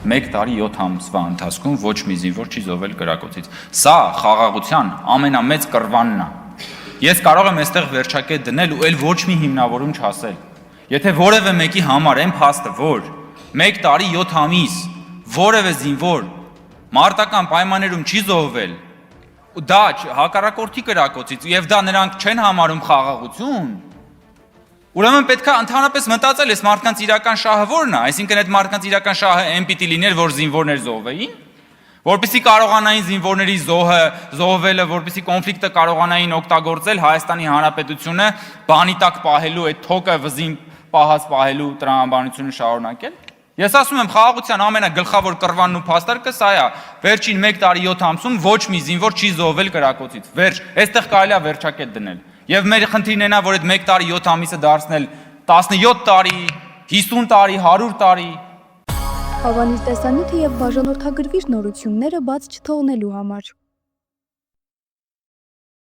1 տարի 7 ամսվա ընթացքում ոչ մի զինվոր չի զոհվել կրակոցից։ Սա խաղաղության ամենամեծ կռվանն է։ Ես կարող եմ այստեղ վերջակետ դնել ու այլ ոչ մի հիմնավորում չասել։ Եթե որևէ մեկի համար այն փաստը, որ 1 տարի 7 ամիս որևէ զինվոր մարտական պայմաններում չի զոհվել, ու դա հակառակորդի կրակոցից, եւ դա նրանք չեն համարում խաղաղություն, ուրեմն պետք է ընդհանրապես մտածել, այս մարդկանց իրական շահը ո՞րն է, այսինքն այդ մարդկանց իրական շահը այն պիտի լիներ, որ զինվորներ զոհվեին, որպեսզի կարողանային զինվորների զոհվելը, որպեսզի կոնֆլիկտը կարողանային օգտագործել Հայաստանի Հանրապետությունը բանի տակ պահելու, այդ թոկը վզին պահած պահելու տրամաբանությունը շարունակել։ Ես ասում եմ, խաղաղության ամենագլխավոր կռվանն ու փաստարկը սա է, վերջին 1 տարի 7 ամսում ոչ մի զինվոր չի զոհվել կրակոցից, վերջ, այստեղ կարելի է վերջակետ դնել։ Եվ մեր խնդիրն այն է, որ այդ 1 տարի 7 ամիսը դարձնել 17 տարի, 50 տարի, 100 տարի։ Հավանիր տեսանյութը եւ բաժանորդագրվիր նորությունները բաց չթողնելու համար։